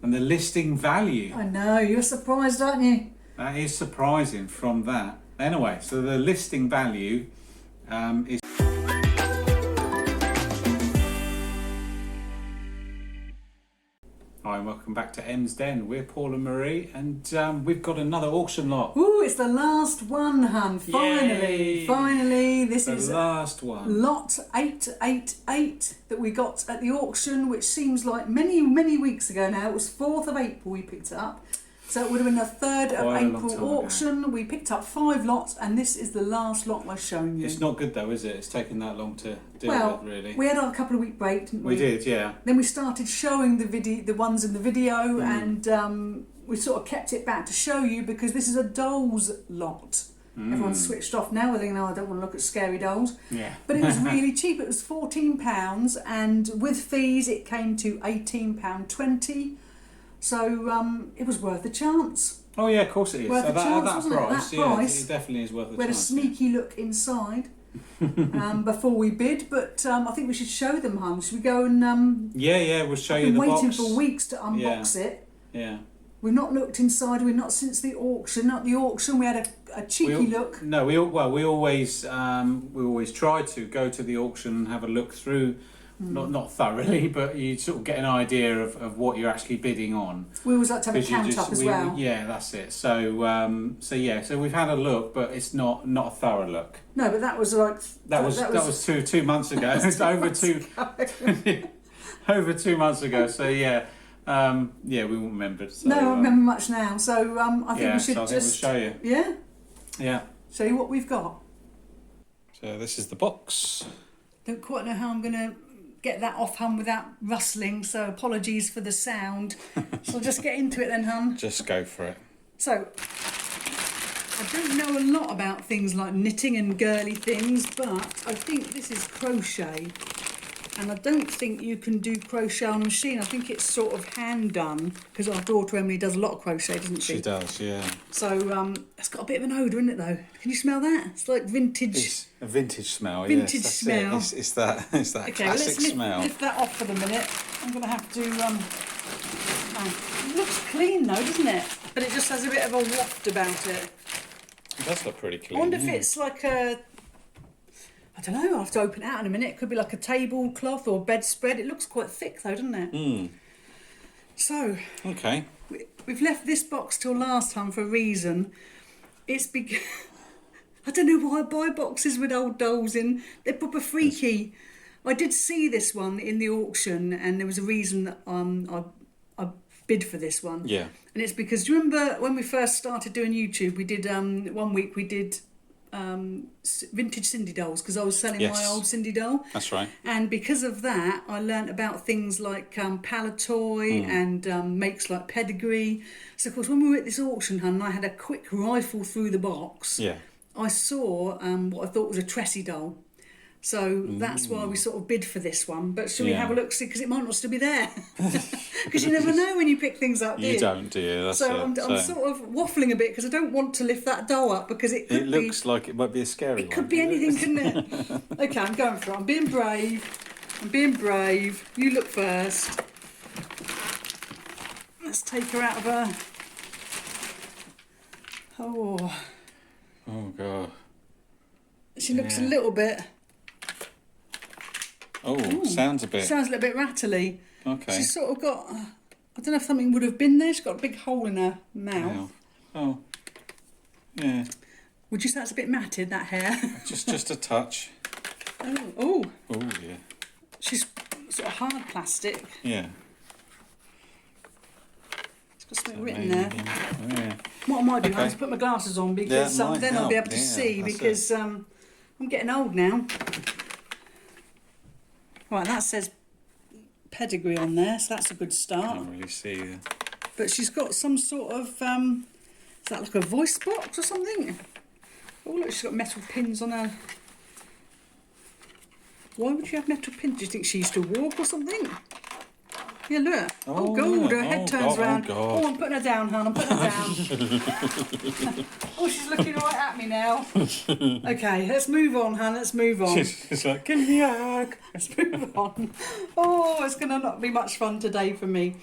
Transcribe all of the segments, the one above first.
And the listing value. I know, you're surprised, aren't you? That is surprising from that. Anyway, so the listing value is... Hi, and welcome back to M's Den. We're Paul and Marie, and we've got another auction lot. Ooh, it's the last one, hun. Finally. Yay. Finally. This is the last one. lot 888 that we got at the auction, which seems like many, many weeks ago now. It was 4th of April we picked it up. So it would have been the 3rd of Quite a long April time auction. ago. We picked up 5 lots, and this is the last lot I've shown you. It's not good though, is it? It's taken that long to deal with, really. We had a couple of week break, didn't we? We did, yeah. Then we started showing the ones in the video, and we sort of kept it back to show you because this is a dolls lot. Everyone's switched off now. I think, no, I don't want to look at scary dolls. Yeah. But it was really cheap. It was £14, and with fees it came to £18.20. So it was worth a chance. Oh yeah, of course it is. Worth So a chance, that wasn't it? price, That yeah, price. it definitely is worth a We had a chance. sneaky look inside before we bid, but I think we should show them, hun. Should we go and... Yeah, we'll show you I've the been waiting box. for weeks to unbox it. Yeah. We've not looked inside. We've not since the auction. At the auction, we had a cheeky look. No, we always try to go to the auction and have a look through, not thoroughly, but you sort of get an idea of what you're actually bidding on. We always like to have a count up as well. Yeah, that's it. So we've had a look, but it's not a thorough look. No, but that was like That was two months ago. It's over 2 months ago. So yeah. We won't remember. So, no, I don't remember much now. So I think we should we'll show you. Yeah. Yeah. Show you what we've got. So this is the box. Don't quite know how I'm going to get that off, hun, without rustling. So apologies for the sound. So I'll just get into it then, hun. Just go for it. So I don't know a lot about things like knitting and girly things, but I think this is crochet. And I don't think you can do crochet on a machine. I think it's sort of hand done, because our daughter Emily does a lot of crochet, doesn't she? She does, yeah. So it's got a bit of an odour in it though. Can you smell that? It's like vintage. It's a vintage smell. Vintage yes, smell. It's that Okay, classic let's smell. lift that off for the minute. I'm going to have to. It looks clean though, doesn't it? But it just has a bit of a waft about it. It does look pretty clean. I wonder if it's like a. I don't know, I'll have to open it out in a minute. It could be like a tablecloth or bedspread. It looks quite thick though, doesn't it? So, okay. We've left this box till last time for a reason. It's because... I don't know why I buy boxes with old dolls in. They're proper freaky. I did see this one in the auction, and there was a reason that I bid for this one. Yeah. And it's because, do you remember when we first started doing YouTube, we did, 1 week we did... vintage Cindy dolls, because I was selling my old Cindy doll. That's right. And because of that, I learnt about things like Palatoy and makes like Pedigree. So of course, when we were at this auction, hun, and I had a quick rifle through the box. Yeah. I saw what I thought was a Tressie doll. So that's why we sort of bid for this one. But shall we have a look, see, because it might not still be there. Because you never know when you pick things up, do you? You don't, do you? That's so I'm sort of waffling a bit because I don't want to lift that doll up because it could be... It looks like it might be a scary one. It could be anything, couldn't it? Okay, I'm going for it. I'm being brave. You look first. Let's take her out of her... Oh, God. She looks a little bit... Oh, sounds a Sounds a little bit rattly. Okay. She's sort of got... I don't know if something would have been there. She's got a big hole in her mouth. Oh, yeah. Would you say that's a bit matted, that hair? Just a touch. Oh, yeah. she's sort of hard plastic. Yeah. It's got something written there. Yeah. What I might do is put my glasses on because might then I'll be able help. to see That's because I'm getting old now. Right, that says Pedigree on there, so that's a good start. Can't really see. But she's got some sort of, is that like a voice box or something? Oh look, she's got metal pins on her. Why would you have metal pins? Do you think she used to walk or something? Yeah, look. Oh, God, her head turns round. God. Oh, I'm putting her down, hon. I'm putting her down. Oh, she's looking right at me now. Okay, let's move on, hon. Let's move on. She's like, give me a hug. Let's move on. Oh, it's going to not be much fun today for me.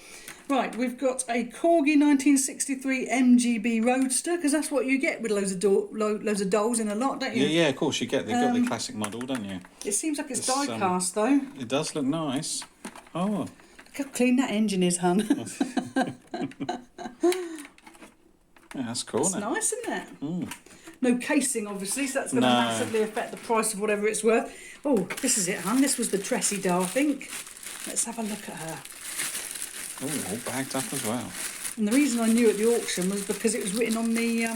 Right, we've got a Corgi 1963 MGB Roadster, because that's what you get with loads of dolls in a lot, don't you? Yeah, of course you get. They've got the classic model, don't you? It seems like it's It's, die-cast, though. It does look nice. Oh, Look how clean that engine is, hun. yeah, that's cool, It's isn't it? nice, isn't it? Mm. No casing, obviously, so that's going to No. massively affect the price of whatever it's worth. Oh, this is it, hun. This was the Tressie doll, I think. Let's have a look at her. Oh, all bagged up as well. And the reason I knew at the auction was because it was written on the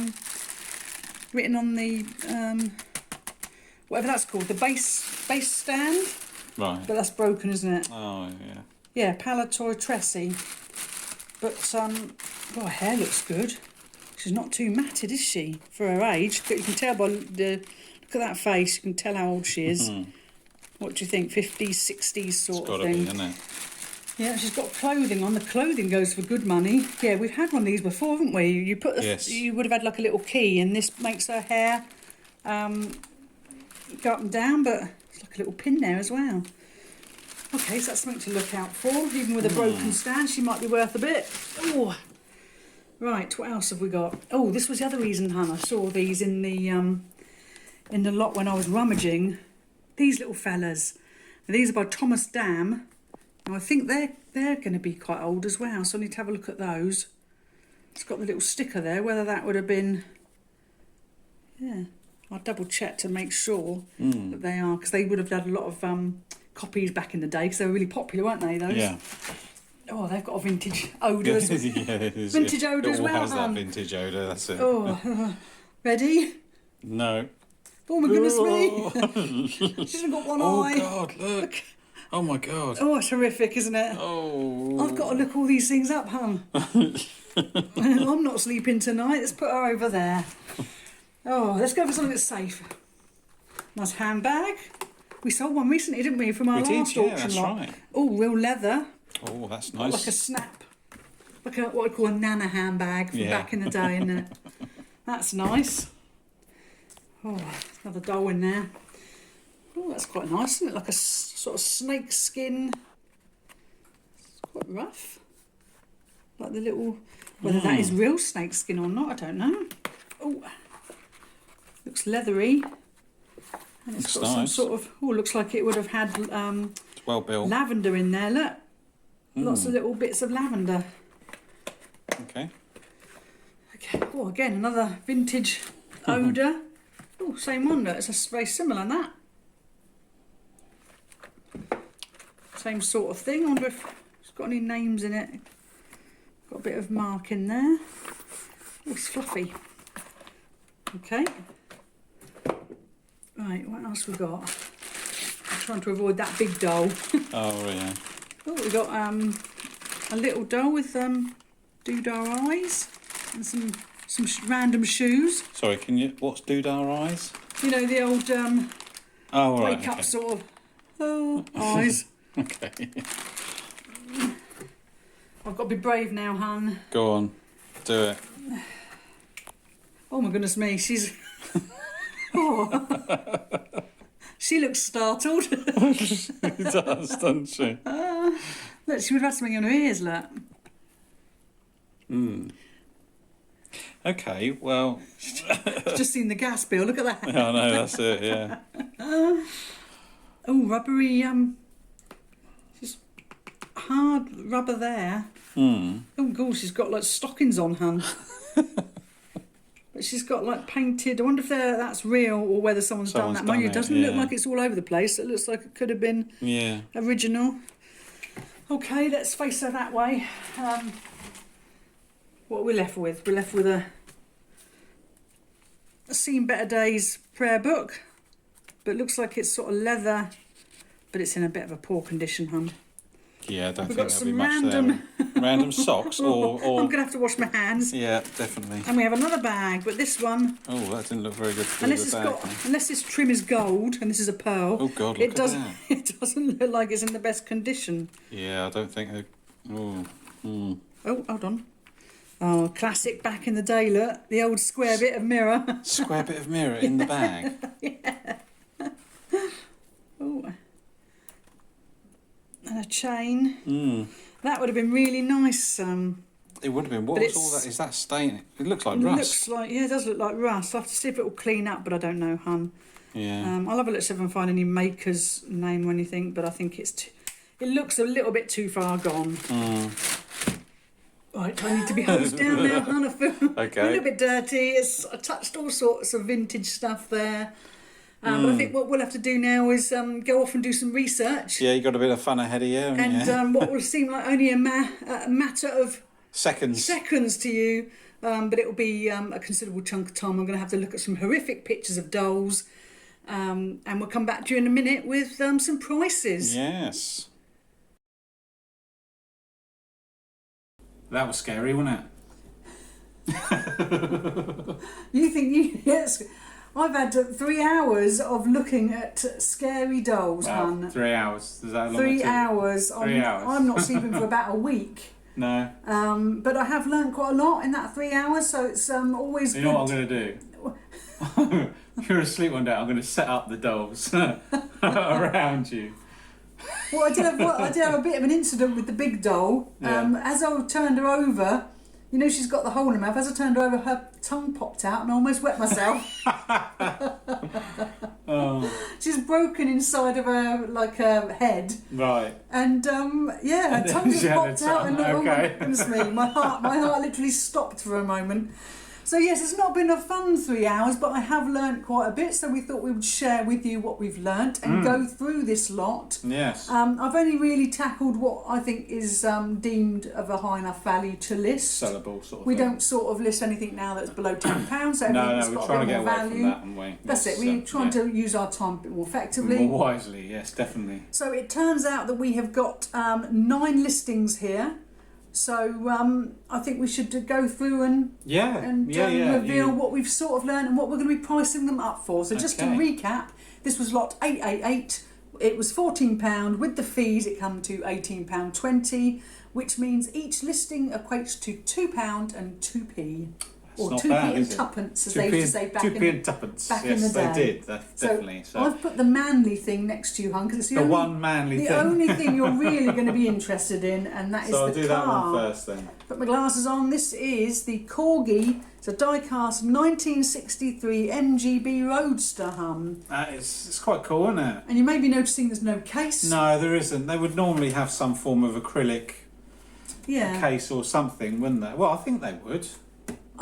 whatever that's called, the base stand. Right. But that's broken, isn't it? Oh, yeah. Yeah, Palatoy Tressie. But well, her hair looks good. She's not too matted, is she, for her age? But you can tell by the look at that face. You can tell how old she is. What do you think? 50s, 60s sort It's of got to thing. be, isn't it? Yeah, she's got clothing on. The clothing goes for good money. Yeah, we've had one of these before, haven't we? You put Yes. you would have had like a little key, and this makes her hair go up and down, but it's like a little pin there as well. Okay, so that's something to look out for. Even with a broken stand, she might be worth a bit. Oh, right. What else have we got? Oh, this was the other reason, hun. I saw these in the lot when I was rummaging. These little fellas. And these are by Thomas Dam. Now, I think they're going to be quite old as well, so I need to have a look at those. It's got the little sticker there, whether that would have been... Yeah, I'll double check to make sure that they are, because they would have had a lot of copies back in the day, because they were really popular, weren't they, those? Yeah. Oh, they've got a vintage odour as well. Yeah, it is. Vintage odour as It all well, has that hun. vintage odour, that's it. Oh, ready? No. Oh my goodness me! She's only got one Oh, eye. God, look. Oh, my God. Oh, it's horrific, isn't it? Oh. I've got to look all these things up, hun. I'm not sleeping tonight. Let's put her over there. Oh, let's go for something that's safe. Nice handbag. We sold one recently, didn't we, from our last yeah, auction that's lot? right. Oh, real leather. Oh, that's Like a nice. snap. Like what I call a Nana handbag from back in the day, isn't it? That's nice. Oh, another doll in there. Oh, that's quite nice, isn't it? Like a sort of snake skin. It's quite rough. Like the little... Whether that is real snake skin or not, I don't know. Oh, looks leathery. And it's Looks got some nice. sort of... Oh, looks like it would have had It's well built. lavender in there, look. Lots of little bits of lavender. Okay. Okay. Oh, again, another vintage odour. Oh, same one, look. It's very similar, that. Same sort of thing. I wonder if it's got any names in it. Got a bit of mark in there. Oh, it's fluffy. Okay. Right, what else we got? I'm trying to avoid that big doll. Oh, yeah. Oh, we got a little doll with doodah eyes and some random shoes. Sorry, what's Doodah Eyes? You know, the old Oh, all right. wake up Okay. sort of eyes. Okay. I've got to be brave now, hun. Go on. Do it. Oh my goodness me, she's... Oh. She looks startled. She does, doesn't she? Look, she would have had something in her ears, look. Okay, well... I've just seen the gas bill, look at that. I know, that's it, yeah. Oh, rubbery, just hard rubber there. Oh, God, she's got like stockings on, hun. But she's got like painted, I wonder if that's real or whether someone's done Someone's that. done Mind you, it, it doesn't look yeah. like it's all over the place. It looks like it could have been Yeah. original. Okay, let's face her that way. What are we left with? We're left with a Seen Better Days prayer book, but it looks like it's sort of leather, but it's in a bit of a poor condition, hun. Yeah, I don't We've think got there'll be some much random... there. Random socks or... I'm going to have to wash my hands. Yeah, definitely. And we have another bag, but this one, Oh, that didn't look very good for unless the it's bag. got, then. unless this trim is gold and this is a pearl, Oh, God, look it at doesn't. that. It doesn't look like it's in the best condition. Yeah, I don't think they... Oh, Oh, hold on. Oh, classic back in the day, look. The old square bit of mirror. Square bit of mirror in the bag. Oh. And a chain. Mm. That would have been really nice. It would have been. What But was all that? Is that stain? It looks like rust. Looks like, yeah, it does look like rust. I'll have to see if it will clean up, but I don't know, hun. Yeah. I'll have a look see if I can find any maker's name or anything, but I think it looks a little bit too far gone. Right, I need to be hosed down now, hun. I feel Okay. a little bit dirty. I touched all sorts of vintage stuff there. But I think what we'll have to do now is go off and do some research. Yeah, you got a bit of fun ahead of you, haven't you? And what will seem like only a matter of seconds to you, but it will be a considerable chunk of time. I'm going to have to look at some horrific pictures of dolls, and we'll come back to you in a minute with some prices. Yes. That was scary, wasn't it? You think yes? I've had 3 hours of looking at scary dolls, hun. 3 hours. Is that long? 3 hours. 3 hours. I'm not sleeping for about a week. No. But I have learned quite a lot in that 3 hours, so it's always You good. know what I'm going to do? If you're asleep one day, I'm going to set up the dolls around you. Well, I did have a bit of an incident with the big doll. Yeah. As I turned her over, you know she's got the hole in her mouth. As I turned her over, her tongue popped out and I almost wet myself. Oh. She's broken inside of her her head. Right. And her tongue just She had popped her out, and tongue, oh my okay. goodness me, my heart literally stopped for a moment. So yes, it's not been a fun 3 hours, but I have learnt quite a bit. So we thought we would share with you what we've learnt and go through this lot. Yes. I've only really tackled what I think is deemed of a high enough value to list. Sellable sort of We thing. don't sort of list anything now that's below £10. So No, everything's we're got trying a to bit get more away value. from that, aren't we? That's Yes, it. We're trying to use our time a bit more effectively. more wisely. Yes, definitely. So it turns out that we have got 9 listings here. So I think we should go through and reveal what we've sort of learned and what we're going to be pricing them up for. So just to recap, this was lot 888. It was £14. With the fees, it come to £18.20, which means each listing equates to £2 and 2p. Or 2p and tuppence, as they used to say back in the day. Yes, they did, definitely. So I've put the manly thing next to you, hun, because it's the one manly thing. only thing you're really going to be interested in, and that is so the I'll do car. that one first then. Put my glasses on. This is the Corgi. It's a die-cast 1963 MGB Roadster, hun. It's quite cool, isn't it? And you may be noticing there's no case. No, there isn't. They would normally have some form of acrylic case or something, wouldn't they? Well, I think they would.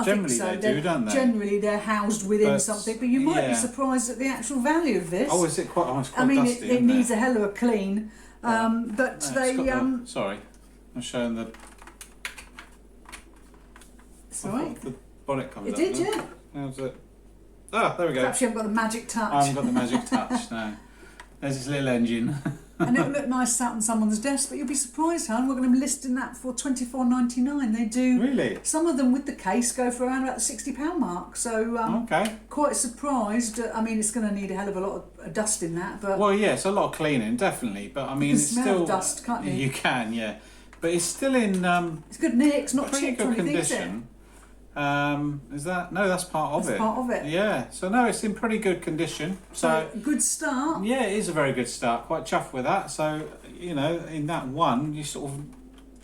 Generally think so. they do, don't they? Generally they're housed within something, but you might be surprised at the actual value of this. Oh, is it quite? Oh, it's quite I mean, dusty, it needs a hell of a clean. But they. Sorry, I'm showing the. Sorry. The bonnet comes It up. did, yeah. How's it? Ah, there we go. Perhaps you haven't got the magic touch. I haven't got the magic touch. No. There's this little engine. And it'll look nice sat on someone's desk, but you'll be surprised, hon. We're going to be listing that for $24.99. They do. Really? Some of them with the case go for around about the £60 mark. So quite surprised. I mean, it's going to need a hell of a lot of dust in that, but well, yeah, it's a lot of cleaning, definitely. But I mean, you can it's smell still dust, can't you? You can, yeah. But it's still in it's good nick. It's not pretty chipped or good anything, is it? condition. Is that no? That's part of it. That's part of it. Yeah. So no, it's in pretty good condition. So good start. yeah, it is a very good start. Quite chuffed with that. So you know, in that one, you sort of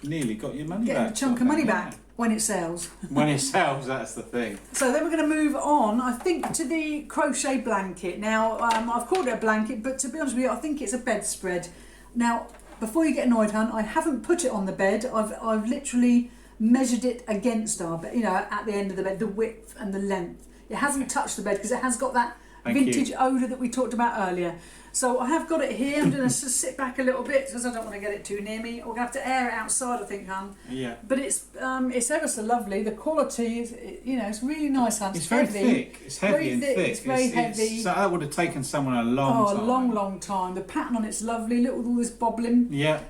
nearly got your money back. Getting a chunk of money back when it sells. When it sells, that's the thing. So then we're going to move on, I think, to the crochet blanket. Now, I've called it a blanket, but to be honest with you, I think it's a bedspread. Now, before you get annoyed, hun, I haven't put it on the bed. I've literally measured it against our bed, you know, at the end of the bed, the width and the length. It hasn't touched the bed because it has got that vintage odour that we talked about earlier. So I have got it here. I'm going to sit back a little bit because I don't want to get it too near me. We're going to have to air it outside, I think, hun. Yeah. But it's ever so lovely. The quality is, you know, it's really nice, hun. It's very heavy. thick. It's heavy and thick. It's very heavy. So that would have taken someone a long time. Oh, a long time. The pattern on it's lovely. Look at all this bobbling. Yeah.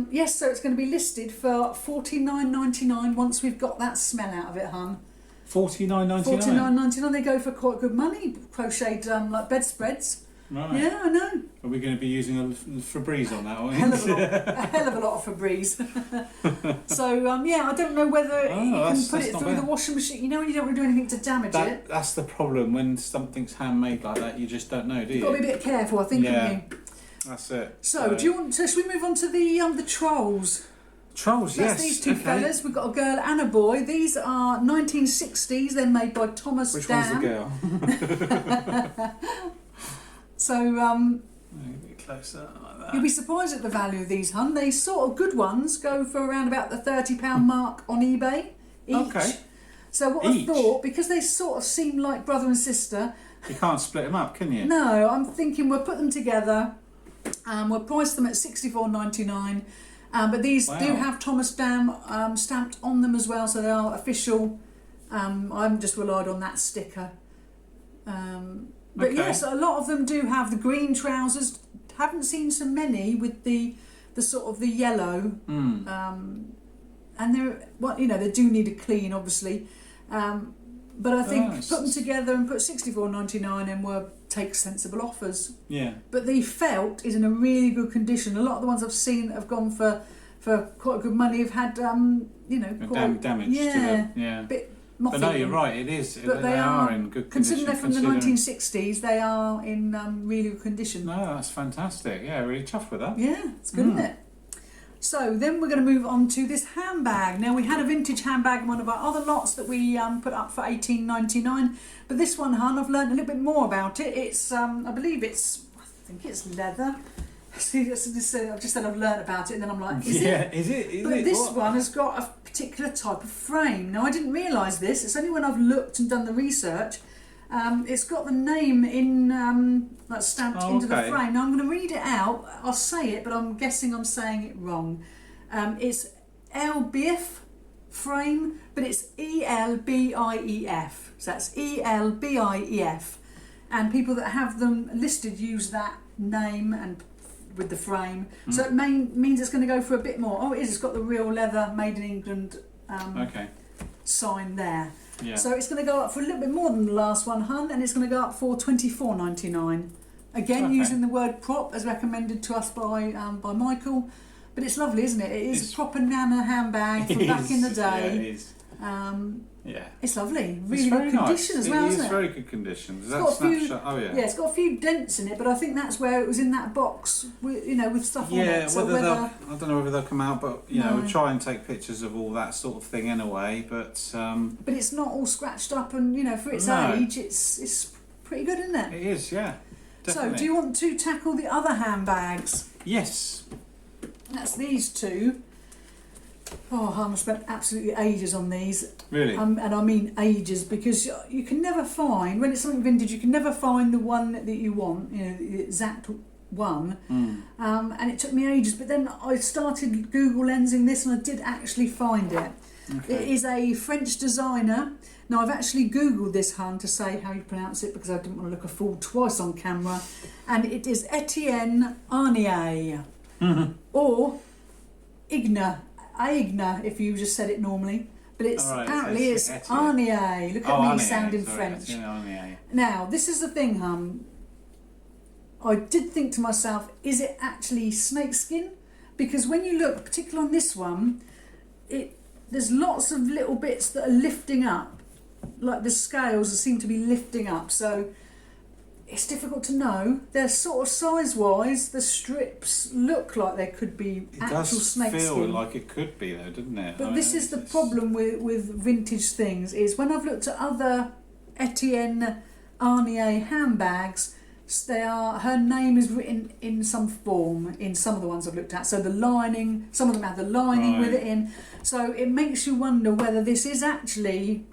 Yes, so it's going to be listed for $49.99 once we've got that smell out of it, hun. $49.99. $49.99. They go for quite good money. Crocheted like bedspreads. Right. Yeah, I know. Are we going to be using a Febreze on that? A hell of a lot of Febreze. So I don't know whether you can put it through the washing machine. You know, when you don't want to do anything to damage it. That's the problem when something's handmade like that. You just don't know, do you? You've got to be a bit careful, I think, haven't you? That's it. So, do you want to? Should we move on to the trolls? Trolls, That's these two fellas. We've got a girl and a boy. These are 1960s. They're made by Thomas Which Dam. one's the girl? So, a bit closer, like that. you'll be surprised at the value of these, hun. They sort of good ones go for around about the £30 mark on eBay each. Okay. So what I thought, because they sort of seem like brother and sister. You can't split them up, can you? No, I'm thinking we'll put them together. We'll price them at $64.99. But these do have Thomas Dam stamped on them as well, so they are official. I haven't just relied on that sticker. But yes, a lot of them do have the green trousers. Haven't seen so many with the sort of the yellow. And they're they do need a clean, obviously. But I think put them together and put $64.99 and we'll take sensible offers. Yeah. But the felt is in a really good condition. A lot of the ones I've seen that have gone for quite good money have had quite damage to them. Yeah. Bit mothy. But no, you're right. It is. But they are in good condition. Considering they're from the 1960s, they are in really good condition. No, that's fantastic. Yeah, really chuffed with that. Yeah, it's good, isn't it? So then we're going to move on to this handbag. Now we had a vintage handbag in one of our other lots that we put up for $18.99, but this one, hun, I've learned a little bit more about it. It's I think it's leather. See, I've just said I've learnt about it, and then I'm like, is it? But this one has got a particular type of frame. Now I didn't realise this. It's only when I've looked and done the research. It's got the name in stamped into the frame. Now I'm going to read it out. I'll say it, but I'm guessing I'm saying it wrong. It's Elbief frame, but it's Elbief. So that's Elbief. And people that have them listed use that name and with the frame. So it means it's going to go for a bit more. Oh, it is. It's got the real leather, made in England sign there. Yeah. So it's going to go up for a little bit more than the last one, hun, and it's going to go up for $24.99. Again, using the word prop as recommended to us by Michael. But it's lovely, isn't it? It is a proper Nana handbag from back in the day. Yeah, it is. It's lovely. Really good condition as well, isn't it? It's very good condition. Does that snapshot? Oh yeah. Yeah, it's got a few dents in it, but I think that's where it was in that box, with stuff on it. Yeah, so I don't know whether they'll come out, but we'll try and take pictures of all that sort of thing anyway. But it's not all scratched up, and for its age, it's pretty good, isn't it? It is, yeah. Definitely. So, do you want to tackle the other handbags? Yes. That's these two. Oh, I've spent absolutely ages on these. Really? And I mean ages, because you can never find, when it's something vintage, you can never find the one that you want, the exact one. And it took me ages, but then I started Google lensing this and I did actually find it. Okay. It is a French designer. Now, I've actually Googled this, hun, to say how you pronounce it because I didn't want to look a fool twice on camera. And it is Etienne Arnier. Or Igna, if you just said it normally. But apparently it's Arnier. Look at me sounding French. Now, this is the thing, I did think to myself, is it actually snakeskin? Because when you look, particularly on this one, there's lots of little bits that are lifting up. Like the scales seem to be lifting up. So it's difficult to know. They're sort of size-wise, the strips look like they could be actual snakeskin. It does feel like it could be though, doesn't it? But this is the problem with vintage things, is when I've looked at other Etienne Arnier handbags, her name is written in some form in some of the ones I've looked at. So the lining, some of them have the lining with it in. So it makes you wonder whether this is actually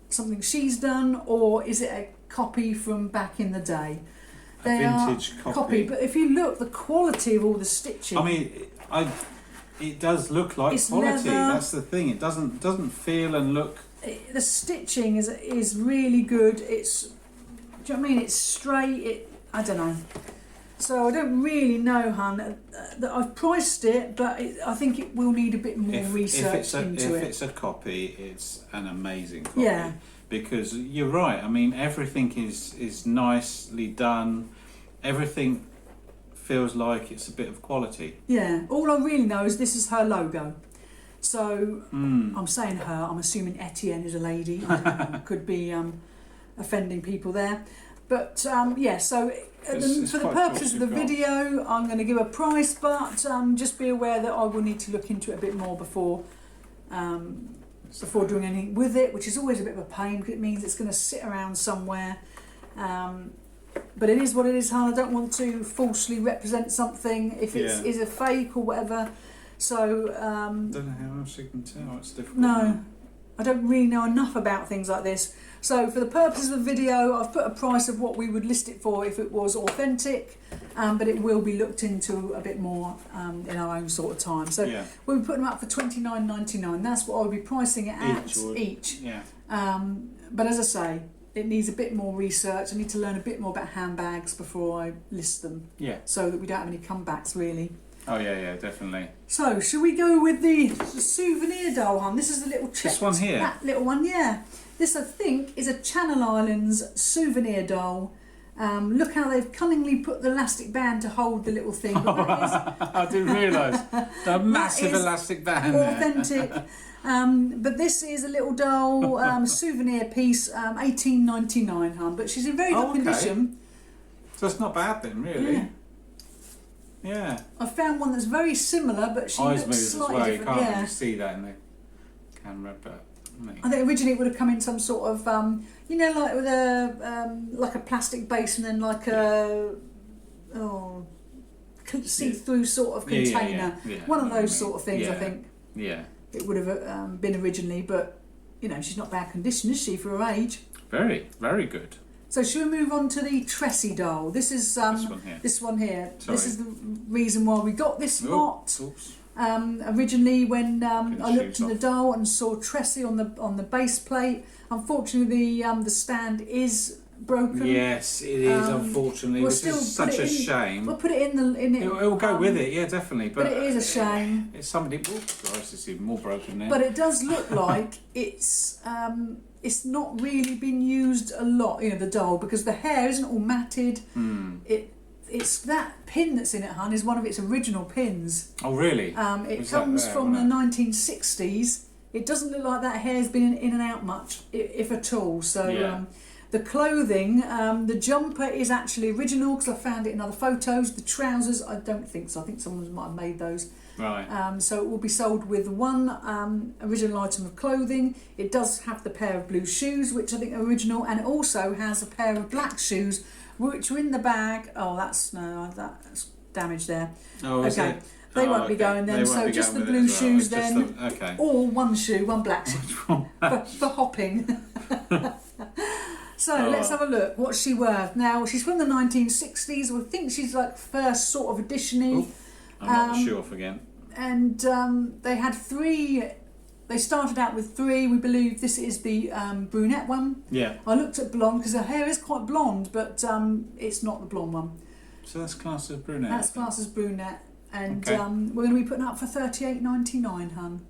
something she's done, or is it a copy from back in the day. A vintage copy. But if you look, the quality of all the stitching. I mean, it does look like quality. Leather. That's the thing. It doesn't feel and look. The stitching is really good. It's, do you know what I mean? It's straight. I don't know. So I don't really know, hun. That I've priced it, but I think it will need a bit more research into it. If it's a copy, it's an amazing copy. Yeah. Because you're right. I mean, everything is nicely done. everything feels like it's a bit of quality. Yeah, all I really know is this is her logo. So I'm saying her, I'm assuming Etienne is a lady. I could be offending people there. But yeah, so It's for the quite purposes cool of the to video, I'm going to give a price, but just be aware that I will need to look into it a bit more before doing anything with it, which is always a bit of a pain because it means it's going to sit around somewhere. But it is what it is, hon. I don't want to falsely represent something if it is a fake or whatever. So don't know how else you can tell. It's difficult. no, I don't really know enough about things like this. So for the purpose of the video, I've put a price of what we would list it for if it was authentic, but it will be looked into a bit more in our own sort of time. So we'll be putting them up for $29.99. That's what I'll be pricing it at each. Yeah. But as I say, it needs a bit more research. I need to learn a bit more about handbags before I list them. Yeah. So that we don't have any comebacks, really. Oh yeah, definitely. So, should we go with the souvenir doll, hon? This is the little checked, This one here? That little one, yeah. This, I think, is a Channel Islands souvenir doll. Look how they've cunningly put the elastic band to hold the little thing. But that I didn't realise. The massive elastic band there. authentic. But this is a little doll souvenir piece, $18.99, hon. But she's in very good condition. So it's not bad then, really. Yeah. Yeah. I found one that's very similar, but she Eyes looks moves as slightly well. You different. can't really see that in the camera, but I think originally it would have come in some sort of, like with a like a plastic base and then like a see-through sort of container. Yeah. One of those sort of things, I think. Yeah. It would have been originally, but she's not bad condition, is she, for her age? Very, very good. So should we move on to the Tressie doll? This is this one here. Sorry. This is the reason why we got this lot. Oops. Originally, when I looked in the doll and saw Tressie on the base plate, unfortunately the stand is broken. Yes, it is. Unfortunately, which is such a shame. We'll put it in it. It will go with it, yeah, definitely. But it is a shame. It's somebody. Oops, Christ, it's even more broken now. But it does look like it's not really been used a lot, the doll, because the hair isn't all matted. It's that pin that's in it, hon, is one of its original pins. Oh, really? It comes from the 1960s. It doesn't look like that hair's been in and out much, if at all. So the clothing, the jumper is actually original because I found it in other photos. The trousers, I don't think so. I think someone might have made those. Right. So it will be sold with one original item of clothing. It does have the pair of blue shoes, which I think are original, and it also has a pair of black shoes, which are in the bag. Oh, that's damage there. Oh, is it? They won't be going then. So just the blue shoes then, or one shoe, one black shoe for hopping. So let's have a look. What's she worth? Now she's from the 1960s. I think she's like first sort of edition-y. I'm not the shoe off again. And they had 3. They started out with 3. We believe this is the brunette one. Yeah. I looked at blonde because her hair is quite blonde, but it's not the blonde one. So that's classed as brunette. That's classed as brunette, and we're going to be putting up for $38.99, hun.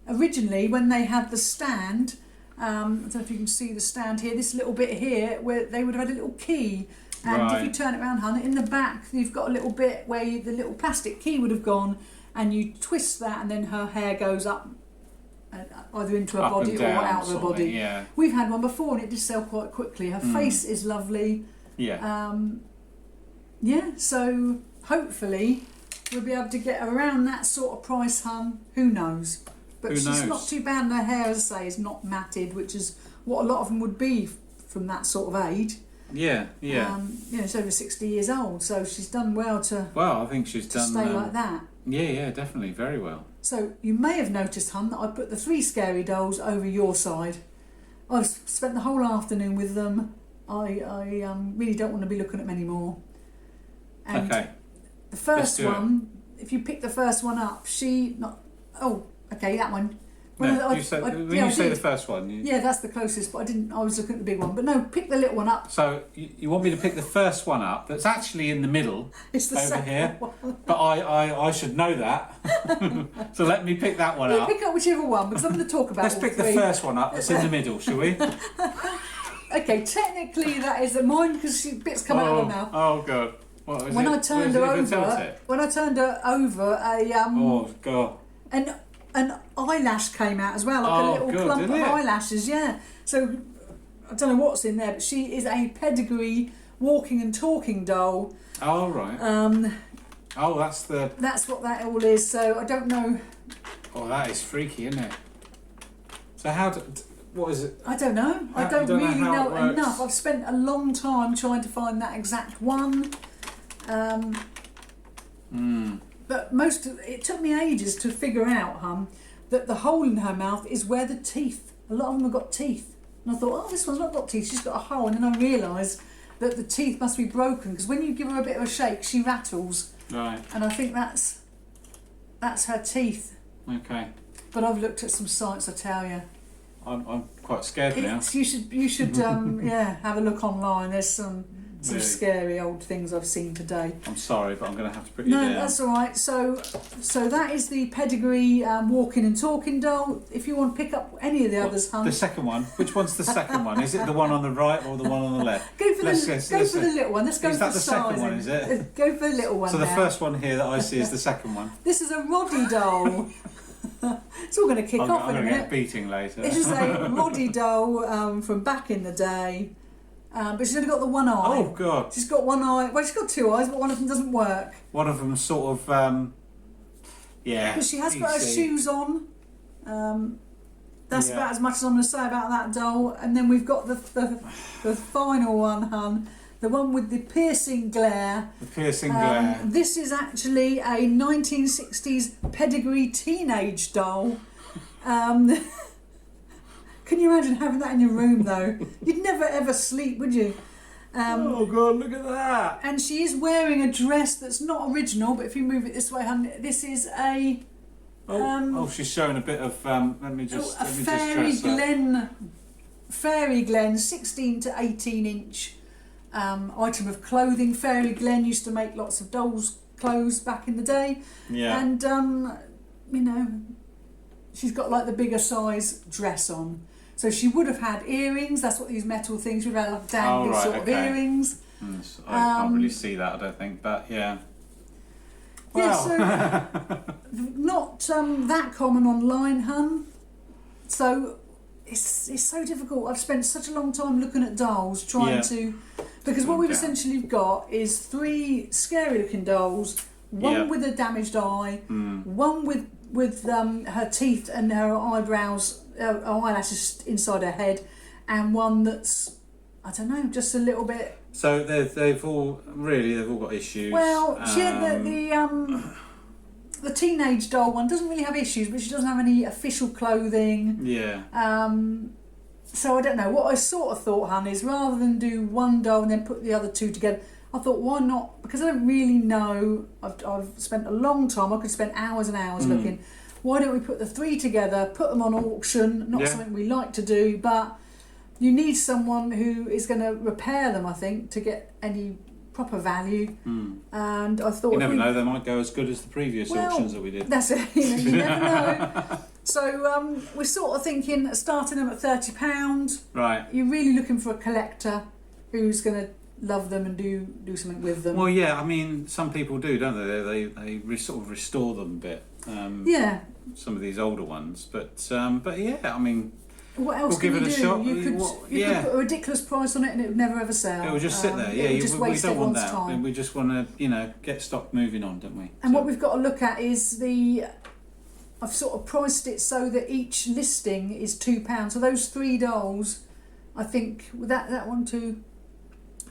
Originally, when they had the stand, I don't know if you can see the stand here. This little bit here, where they would have had a little key. And if you turn it around, hun, in the back you've got a little bit where the little plastic key would have gone, and you twist that, and then her hair goes up, either into her body or out of her body. Yeah. We've had one before, and it did sell quite quickly. Her face is lovely. Yeah. So hopefully we'll be able to get around that sort of price, hun. Who knows? But she's not too bad, and her hair, as I say, is not matted, which is what a lot of them would be from that sort of age. Yeah. She's over 60 years old, so she's done well to. Well, I think she's done. Stay like that. Yeah, definitely, very well. So you may have noticed, hun, that I put the 3 scary dolls over your side. I've spent the whole afternoon with them. I really don't want to be looking at them anymore. And the first one, if you pick the first one up, that one. When you say the first one. Yeah, that's the closest, but I was looking at the big one. But no, pick the little one up. So you want me to pick the first one up that's actually in the middle it's the over here. One. But I should know that. So let me pick that one up. Pick up whichever one, because I'm going to talk about Let's pick the first one up that's in the middle, shall we? Okay, technically that is mine because bits come out of her mouth. Oh god. What is When it? I turned Was her it a tilt over, it? when I turned her over, Oh god. an eyelash came out as well, like Oh, a little God, clump did of it? eyelashes. Yeah. So I don't know what's in there, but she is a pedigree walking and talking doll. Oh right. Oh, that's the. That's what that all is. So I don't know. Oh, that is freaky, isn't it? So what is it? I don't know. I You don't don't know really how know it works? enough. I've spent a long time trying to find that exact one. But it took me ages to figure out, that the hole in her mouth is where the teeth. A lot of them have got teeth, and I thought, oh, this one's not got teeth. She's got a hole, and then I realised that the teeth must be broken because when you give her a bit of a shake, she rattles, Right. and I think that's her teeth. Okay. But I've looked at some sites, I tell you. I'm quite scared now. You should have a look online. There's some Really? scary old things I've seen today. I'm sorry, but I'm going to have to put you No, down. that's all right. So that is the pedigree walking and talking doll. If you want to pick up any of the others, The second one. Which one's the second one? Is it the one on the right or the one on the left? go for the little one. Let's go Is for that the second sizing. one, is it? Go for the little one. So the now. first one here that I see is the second one. This is a Roddy doll. It's all going to kick I'm off in a going to get a minute. beating later. This is a Roddy doll from back in the day. But she's only got the one eye. Oh god. She's got one eye. Well, she's got two eyes, but one of them doesn't work. One of them sort of, yeah. But she has got her PC. shoes on. That's Yeah. about as much as I'm going to say about that doll. And then we've got the final one, hun. The one with the piercing glare. The piercing glare. This is actually a 1960s pedigree teenage doll. Can you imagine having that in your room, though? You'd never ever sleep, would you? Oh god, look at that! And she is wearing a dress that's not original, but if you move it this way, hun, this is a... she's showing a bit of. Let me just Fairy Glen 16 to 18 inch item of clothing. Fairy Glen used to make lots of dolls' clothes back in the day. Yeah. And, she's got like the bigger size dress on. So she would have had earrings. That's what these metal things would have, like dangly sort of earrings. I can't really see that, I don't think, but yeah. Yeah, Wow. so not that common online, hun. So it's so difficult. I've spent such a long time looking at dolls, trying to... Because what we've essentially got is 3 scary-looking dolls, one with a damaged eye, one with her teeth and her eyebrows, eyelashes inside her head, and one that's, I don't know, just a little bit... So they've all got issues. Well, the teenage doll one doesn't really have issues, but she doesn't have any official clothing. Yeah. So I don't know. What I sort of thought, hun, is rather than do one doll and then put the other 2 together, I thought, why not? Because I don't really know. I've spent a long time. I could spend hours and hours looking. Why don't we put the 3 together, put them on auction? Not something we like to do, but you need someone who is going to repair them, I think, to get any proper value. And I thought... You never know, they might go as good as the previous auctions that we did. That's it, you never know. So we're sort of thinking starting them at £30. Right. You're really looking for a collector who's going to love them and do something with them. Well, yeah, I mean, some people do, don't they? They sort of restore them a bit. Some of these older ones, but yeah, I mean, what else we'll give it a shot. You could put a ridiculous price on it and it would never ever sell. It will just sit there. It would just waste we don't want everyone's that. time. We just want to, get stock moving on, don't we? And what we've got to look at is I've sort of priced it so that each listing is £2. So those 3 dolls, I think, with that 1, 2,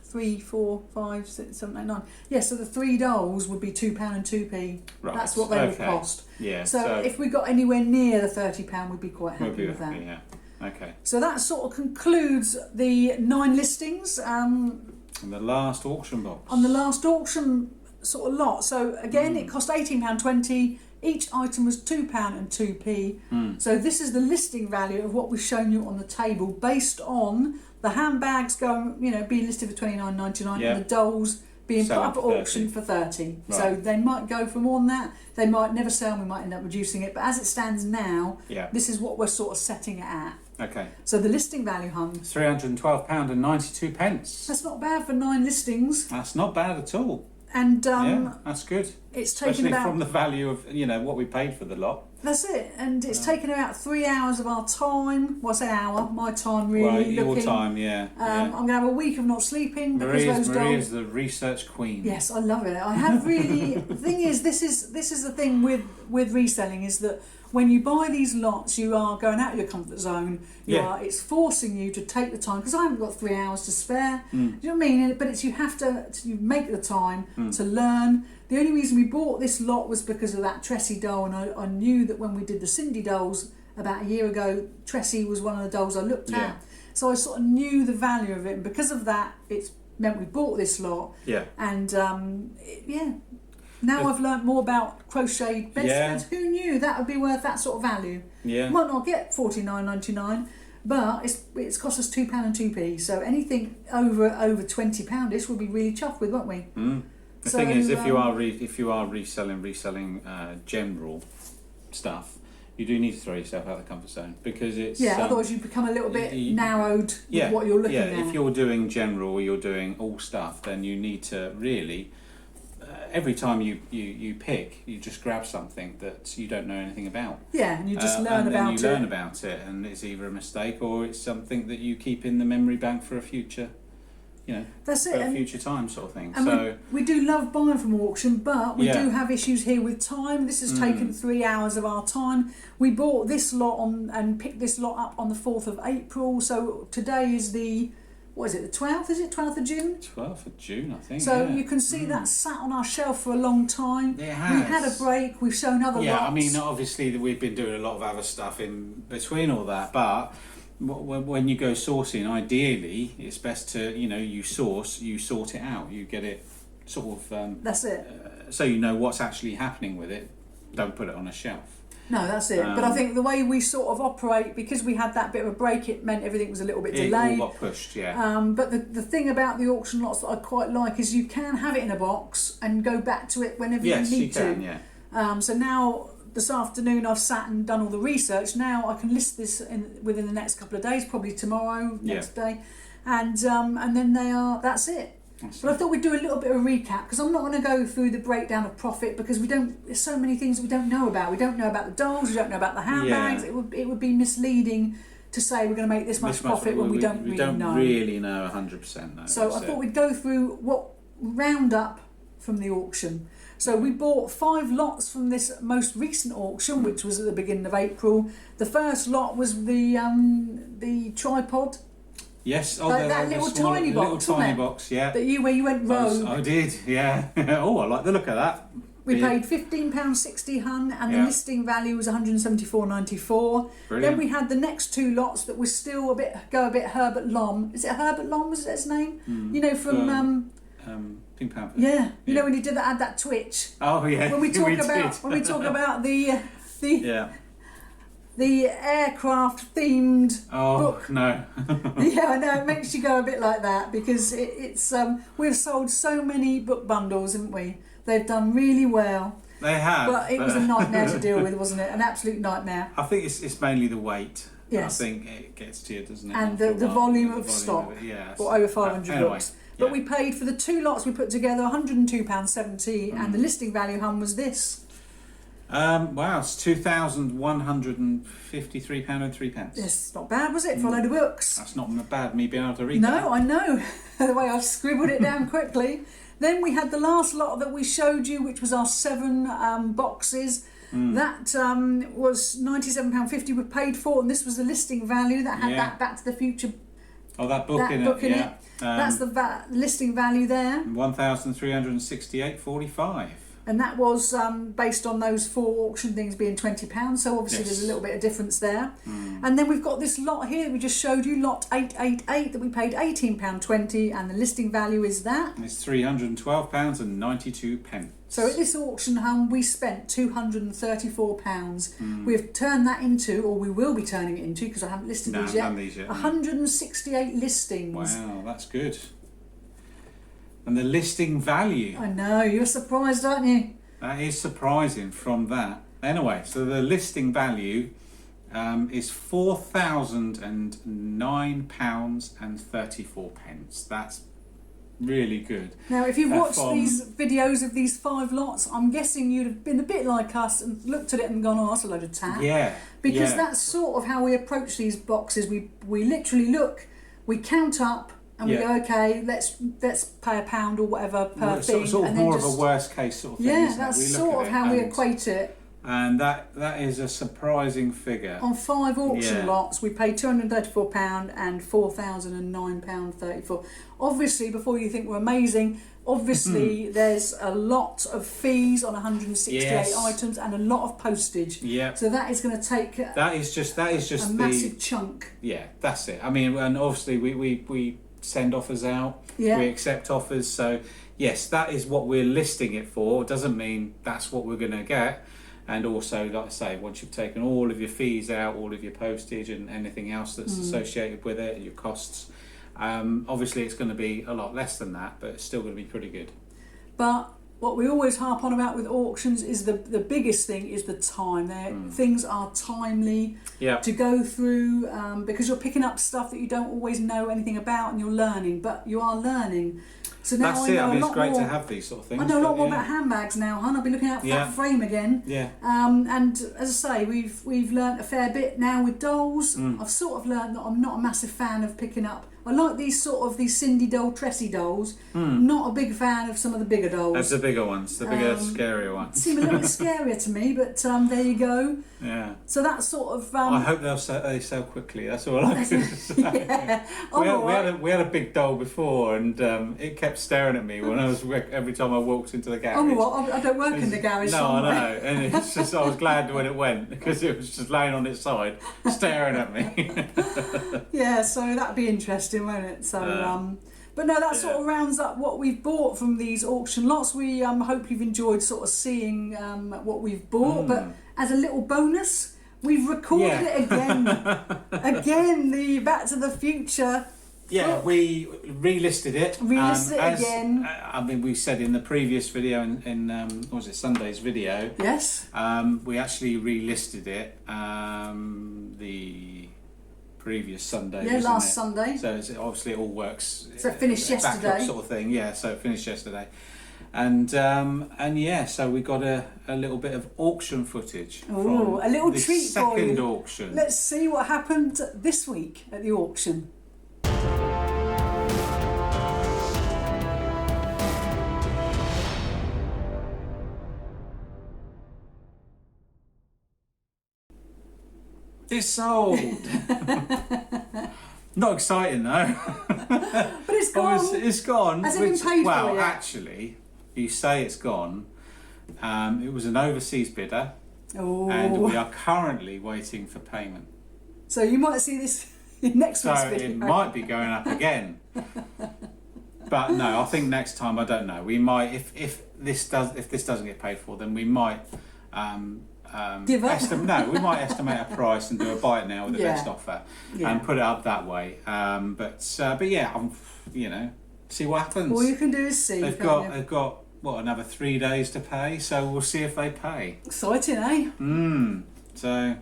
3, 4, 5, 6, 7, 8, 9. Yeah, so the 3 dolls would be £2 and 2p. Right. That's what they would cost. Yeah. So if we got anywhere near the £30, we'd be quite happy with that. Yeah. Okay. So that sort of concludes the 9 listings. And the last auction box. On the last auction sort of lot. So again, it cost £18.20. Each item was £2 and 2p. So this is the listing value of what we've shown you on the table, based on the handbags being listed for £29.99 and the dolls being put up at auction for £30. Right. So they might go for more than that. They might never sell. We might end up reducing it. But as it stands now, this is what we're sort of setting it at. Okay. So the listing value, hun, £312.92. that's not bad for 9 listings. That's not bad at all. And Yeah, that's good. it's taken Especially about... from the value of, you know, what we paid for the lot. That's it. And it's taken about 3 hours of our time. Well, I say hour, my time really. Right, your looking. time, yeah. I'm going to have a week of not sleeping because those dolls... Maria's the research queen. Yes, I love it. I have really... The thing is, this is the thing with reselling, is that when you buy these lots, you are going out of your comfort zone. It's forcing you to take the time, because I haven't got 3 hours to spare. Do you know what I mean? But it's you have to make the time to learn. The only reason we bought this lot was because of that Tressie doll, and I knew that when we did the Cindy dolls about a year ago, Tressie was one of the dolls I looked at. So I sort of knew the value of it, and because of that, it's meant we bought this lot. Yeah. And now I've learnt more about crocheted bedspreads. Who knew that would be worth that sort of value? Yeah. Might not get $49.99, but it's cost us £2 and 2p. So anything over £20-ish we'll be really chuffed with, won't we? The thing is, if you are reselling general stuff, you do need to throw yourself out of the comfort zone, because it's otherwise you become a little bit narrowed with what you're looking at. If you're doing general, or you're doing all stuff, then you need to really every time you pick, you just grab something that you don't know anything about. Yeah, and you just learn about it. And you learn about it, and it's either a mistake or it's something that you keep in the memory bank for a future. That's it. For a future time sort of thing. And so we do love buying from auction, but we do have issues here with time. This has taken 3 hours of our time. We bought this lot and picked this lot up on the 4th of April. So today is the 12th? Is it 12th of June? 12th of June, I think. So you can see that sat on our shelf for a long time. It has. We had a break. We've shown other lots. Yeah, I mean, obviously we've been doing a lot of other stuff in between all that, but when you go sourcing, ideally it's best to you sort it out, you get it sort of that's it, so you know what's actually happening with it. Don't put it on a shelf. No, that's it. But I think the way we sort of operate, because we had that bit of a break, it meant everything was a little bit delayed. It all got pushed, yeah. But the thing about the auction lots that I quite like is you can have it in a box and go back to it whenever you need to. Yes, you can, yeah. So now, this afternoon, I've sat and done all the research. Now I can list this within the next couple of days, probably tomorrow, next day, and then that's it. But I thought we'd do a little bit of a recap, because I'm not going to go through the breakdown of profit, because there's so many things we don't know about. We don't know about the dolls, we don't know about the handbags. It would be misleading to say we're going to make this much profit when we don't really know. We don't really know 100%. No, so I thought we'd go through what roundup from the auction. So we bought 5 lots from this most recent auction, which was at the beginning of April. The first lot was the tripod. Yes, that little tiny box, yeah. Where you went rogue. I did, yeah. Oh, I like the look of that. We paid £15.60, hun, and the listing value was £174.94. Then we had the next 2 lots that were still a bit Herbert Lom. Is it Herbert Lom? Was his name? From Pink Panther. Yeah, you know when he had that twitch. Oh yeah. When we talk about the aircraft themed book. No. Yeah, I know, it makes you go a bit like that, because it's we've sold so many book bundles, haven't we? They've done really well. They have. But it was a nightmare to deal with, wasn't it? An absolute nightmare. I think it's mainly the weight. Yes. I think it gets to you, doesn't it? And the volume of stock. For over 500 books. But we paid for the 2 lots we put together £102.70, and the listing value, hun, was this. Wow, it's £2,153.03. Yes, not bad, was it, for a load of books? That's not bad, me being able to read that. No, I know, the way I've scribbled it down quickly. Then we had the last lot that we showed you, which was our 7 boxes. That was £97.50 we paid for, and this was the listing value that had that Back to the Future. Oh, that book in it. That's the listing value there. £1,368.45. And that was based on those 4 auction things being £20. So obviously there's a little bit of difference there. And then we've got this lot here that we just showed you, lot 888, that we paid £18.20, and the listing value is that. And it's £312.92. So at this auction, hun, we spent £234. We've turned that into, or we will be turning it into, because I haven't listed these yet, 168 listings. Wow, that's good. And the listing value. I know, you're surprised, aren't you? That is surprising from that. Anyway, so the listing value is £4,009.34. That's really good. Now, if you've watched From- these videos of these 5 lots, I'm guessing you'd have been a bit like us and looked at it and gone, "Oh, that's a load of tat." Yeah. Because yeah. that's sort of how we approach these boxes. We literally look, we count up, and we Yeah. go, "Okay, let's pay £1 or whatever per It's thing." sort of and then more just, of a worst case sort of thing. yeah, isn't it? that's We look sort at of it how we and- equate it. And that is a surprising figure. On 5 auction Yeah. lots, we paid £234 and £4,009.34. Obviously, before you think we're amazing, obviously there's a lot of fees on 168 Yes. items and a lot of postage. Yeah. So that is going to take That is just a the massive chunk. yeah. That's it. I mean, and obviously we send offers out. Yeah. We accept offers. So yes, that is what we're listing it for. It doesn't mean that's what we're going to get. And also, like I say, once you've taken all of your fees out, all of your postage and anything else that's associated with it, your costs, obviously it's going to be a lot less than that, but it's still going to be pretty good. But what we always harp on about with auctions is the biggest thing is the time. Things are timely Yeah. to go through because you're picking up stuff that you don't always know anything about and you're learning, but you are learning. So now That's I it. know I mean, a it's lot great more. to have these sort of things. I know a lot but more yeah. about handbags now, hon. I've been looking out for Yeah. that frame again. Yeah. And as I say, we've learnt a fair bit now with dolls. I've sort of learned that I'm not a massive fan of picking up. I like these Cindy doll, Tressie dolls. Not a big fan of some of the bigger dolls. That's the bigger ones, the bigger, scarier ones. Seem a little bit scarier to me, but there you go. Yeah. So that's sort of. I hope they sell quickly. That's all I can say. Yeah. We had a big doll before, and it kept staring at me when every time I walked into the garage. Oh, well, I don't work in the garage. No, somewhere. I know, and it's just I was glad when it went because it was just laying on its side, staring at me. Yeah, so that'd be interesting, won't it? So, but no, that sort of rounds up what we've bought from these auction lots. We hope you've enjoyed sort of seeing what we've bought. But as a little bonus, we've recorded it again. Again, the Back to the Future. Yeah, we relisted it. Relisted it again. I mean, we said in the previous video, in what was it, Sunday's video? Yes. We actually relisted it the previous Sunday. Yeah, last Sunday. So obviously it all works. So it finished backup yesterday. sort of thing. Yeah, so it finished yesterday, and yeah, so we got a little bit of auction footage. Ooh, from a little the treat for you. second auction. Let's see what happened this week at the auction. It's sold. Not exciting though. But it's gone. It's gone. Has it been paid well, for yet? actually, you say it's gone. It was an overseas bidder, Oh. and we are currently waiting for payment. So you might see this in next So week's video. it might be going up again. But no, I think next time, I don't know. We might, if this doesn't get paid for, then we might Give up? we might estimate a price and do a buy it now with the Yeah. best offer Yeah. and put it up that way. But yeah, see what happens. All you can do is see. They've got what, another 3 days to pay, so we'll see if they pay. Exciting, eh? So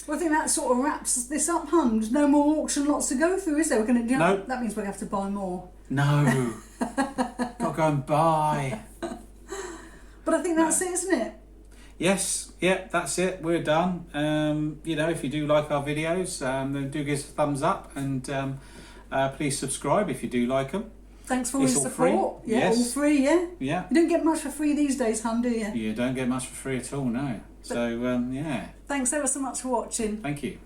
Well, I think that sort of wraps this up, hun. There's no more auction lots to go through, is there? We're going to. No. That means we're going to have to buy more. no, gotta go and buy. But I think that's it, isn't it? Yes, yeah, that's it. We're done. If you do like our videos, then do give us a thumbs up and please subscribe if you do like them. Thanks for all It's your all support. free. Yeah, Yes. all free, yeah? Yeah. You don't get much for free these days, hun, do you? You don't get much for free at all, no. So, yeah, Thanks ever so much for watching. thank you.